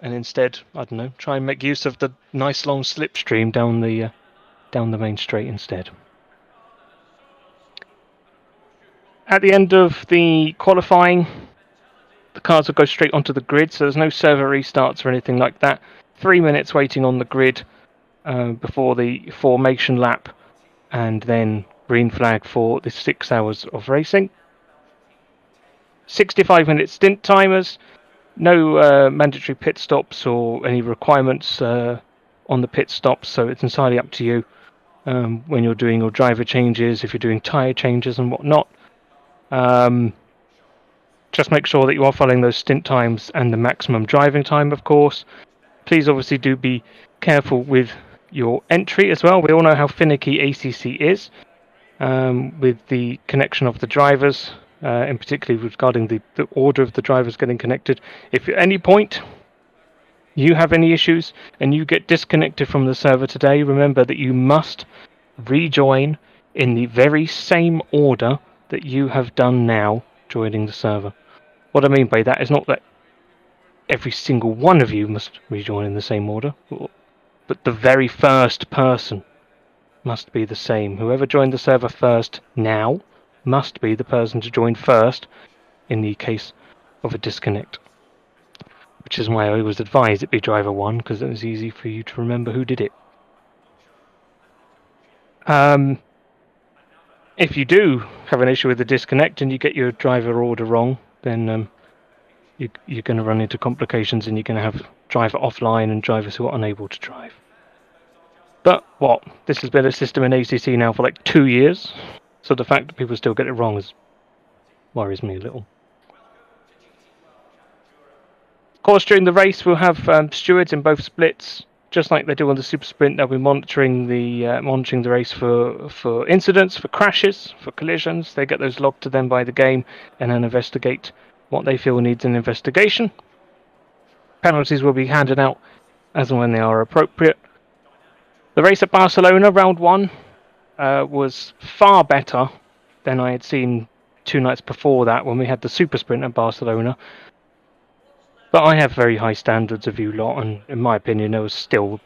and instead, I don't know, try and make use of the nice long slipstream down the main straight instead. At the end of the qualifying, the cars will go straight onto the grid, so there's no server restarts or anything like that. 3 minutes waiting on the grid before the formation lap, and then green flag for the 6 hours of racing. 65-minute stint timers, no mandatory pit stops or any requirements on the pit stops, so it's entirely up to you when you're doing your driver changes, if you're doing tyre changes and whatnot. Just make sure that you are following those stint times and the maximum driving time, of course. Please obviously do be careful with your entry as well. We all know how finicky ACC is with the connection of the drivers, in particular regarding the order of the drivers getting connected. If at any point you have any issues and you get disconnected from the server today, remember that you must rejoin in the very same order that you have done now joining the server. What I mean by that is not that every single one of you must rejoin in the same order, but the very first person must be the same. Whoever joined the server first now must be the person to join first in the case of a disconnect. Which is why I always advise it be driver 1, because it was easy for you to remember who did it. If you do have an issue with the disconnect and you get your driver order wrong, then you're going to run into complications and you're going to have driver offline and drivers who are unable to drive. But this has been a system in ACC now for like 2 years, so the fact that people still get it wrong worries me a little. Of course, during the race we'll have stewards in both splits, just like they do on the Super Sprint. They'll be monitoring the race for incidents, for crashes, for collisions. They get those logged to them by the game and then investigate what they feel needs an investigation. Penalties will be handed out as and when they are appropriate. The race at Barcelona, round 1, was far better than I had seen 2 nights before that when we had the Super Sprint at Barcelona. But I have very high standards of you lot, and in my opinion there was still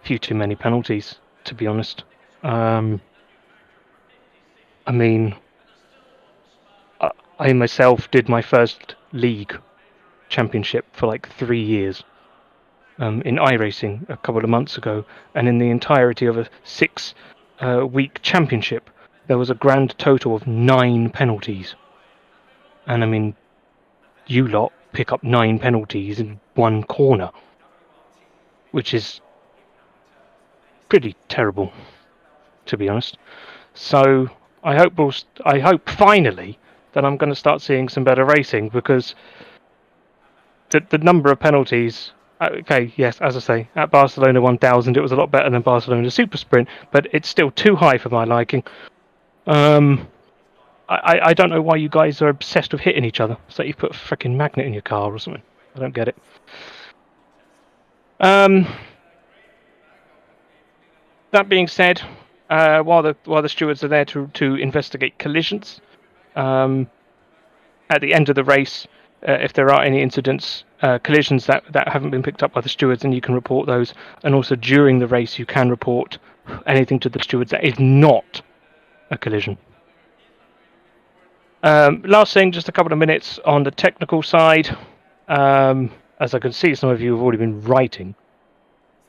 a few too many penalties, to be honest. I mean, I myself did my first league championship for like 3 years in iRacing a couple of months ago, and in the entirety of a 6-week championship there was a grand total of 9 penalties. And I mean, you lot pick up 9 penalties in 1 corner, which is pretty terrible, to be honest. So I hope finally that I'm going to start seeing some better racing, because the number of penalties. Okay, yes, as I say, at Barcelona 1000 it was a lot better than Barcelona Super Sprint, but it's still too high for my liking. I don't know why you guys are obsessed with hitting each other. It's like you put a freaking magnet in your car or something. I don't get it. That being said, while the stewards are there to investigate collisions, at the end of the race, if there are any incidents, collisions that haven't been picked up by the stewards, then you can report those. And also during the race, you can report anything to the stewards that is not a collision. Last thing, just a couple of minutes on the technical side. As I can see, some of you have already been writing.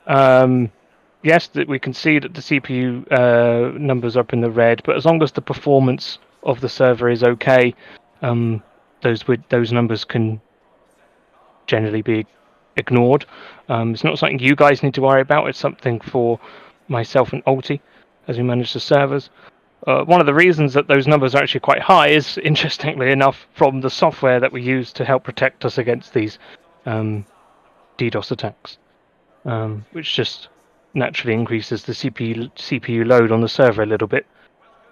Yes, that we can see that the CPU numbers are up in the red, but as long as the performance of the server is okay, those numbers can generally be ignored. It's not something you guys need to worry about. It's something for myself and Alti as we manage the servers. One of the reasons that those numbers are actually quite high is, interestingly enough, from the software that we use to help protect us against these DDoS attacks, which just naturally increases the CPU load on the server a little bit,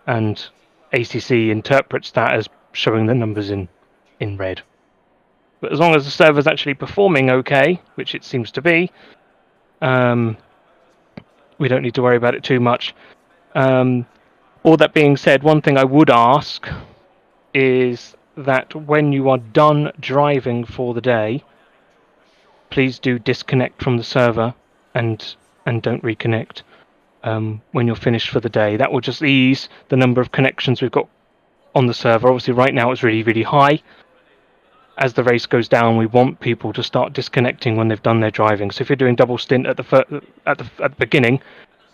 and ACC interprets that as showing the numbers in red. But as long as the server's actually performing okay, which it seems to be, we don't need to worry about it too much. All that being said, one thing I would ask is that when you are done driving for the day, please do disconnect from the server and don't reconnect when you're finished for the day. That will just ease the number of connections we've got on the server. Obviously, right now it's really, really high. As the race goes down, we want people to start disconnecting when they've done their driving. So if you're doing double stint at the beginning,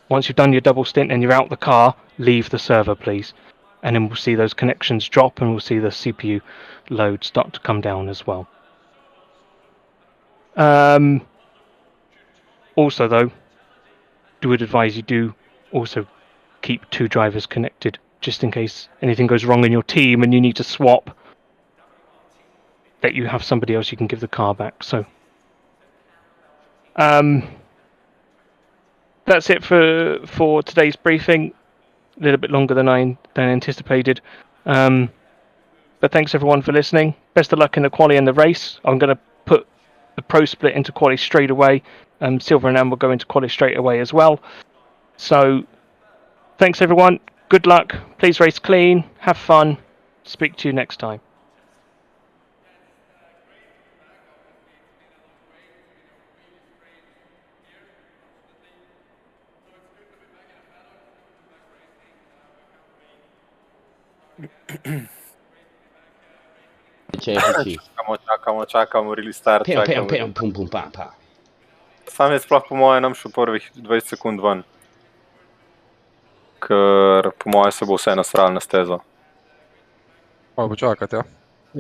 once you've done your double stint and you're out the car, leave the server, please. And then we'll see those connections drop, and we'll see the CPU load start to come down as well. Also, though, would advise you do also keep 2 drivers connected, just in case anything goes wrong in your team and you need to swap, that you have somebody else you can give the car back. So that's it for today's briefing. A little bit longer than anticipated. But thanks everyone for listening. Best of luck in the quali and the race. I'm going to put the pro split into quali straight away. Silver and Am will go into quali straight away as well. So thanks everyone. Good luck. Please race clean. Have fun. Speak to you next time. Čakamo, restart. Sam je sploh po moje nam šel prvih 20 sekund ven. Ker po moje se bo vse nasralo na stezo. Pa počakati, ja.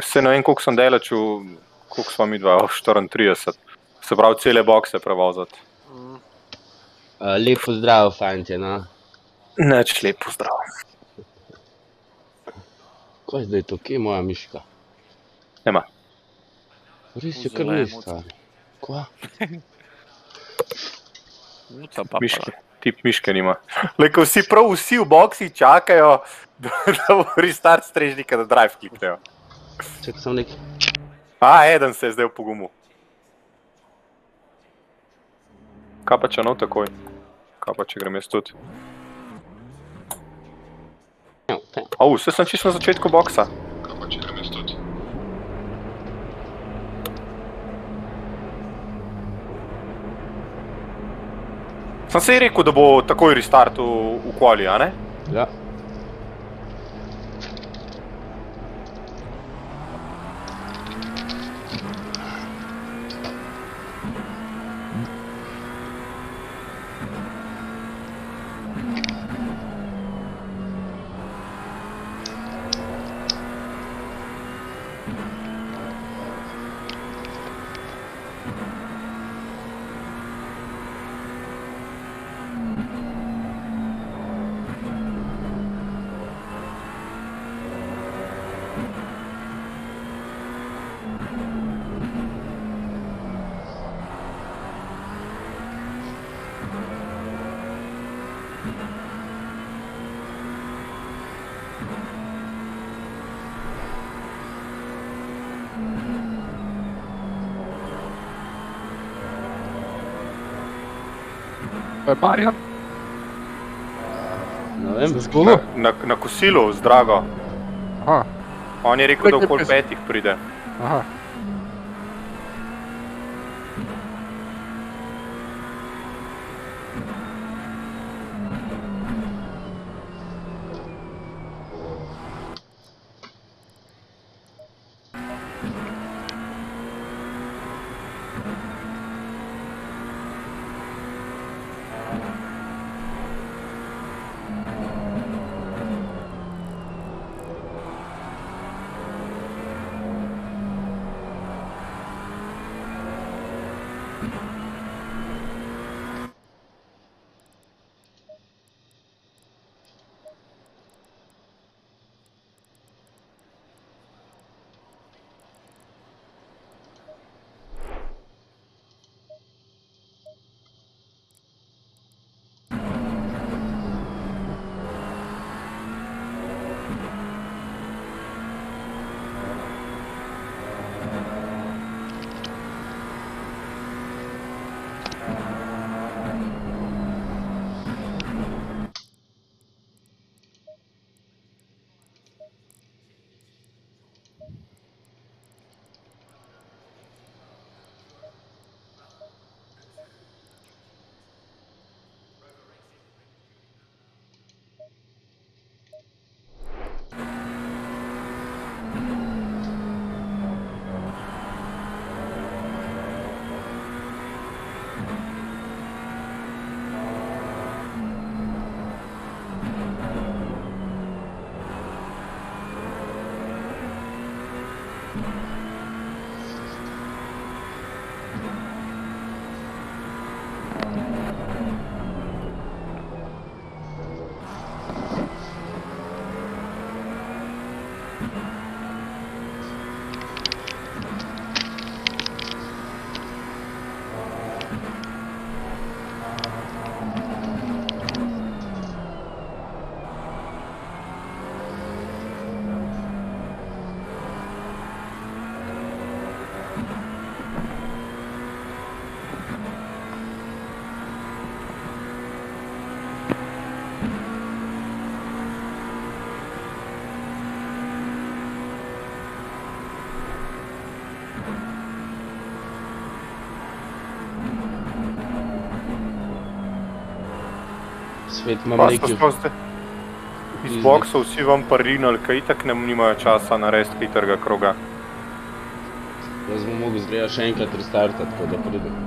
Se ne vem, koliko sem delačil, koliko smo mi dva, 34. Se pravi, cele bokse prevozati. Lep pozdrav, fantje, no. Neč lep pozdrav. Kaj zdaj to, kje je moja miška? Nema. Res je kar ni stari. Kva? Miške, tip miške nima. Leko vsi v boksi čakajo, da bo restart strežnika, da drive kliknejo. Čakaj sem neki. Eden se je zdaj v pogumu. Kaj pa če nov takoj? Kaj pa če grem jaz tudi? Vse sem čisto na začetku boksa. Kaj pa če grem jaz tudi? Sem se rekel, da bo takoj restart v quali, a ne? Ja. Pa je Marjan? Ne vem. Se zgubil? Na kosilu z Drago. Aha. On je rekel, da okoli 5 pride. Aha. Svet imam Pa neki... so sploh zdaj iz boksov vsi vam parinali, kaj itak nimajo časa narediti hitrega kroga. Jaz bom mogel zgleda še enkrat restartati, ko da pridem.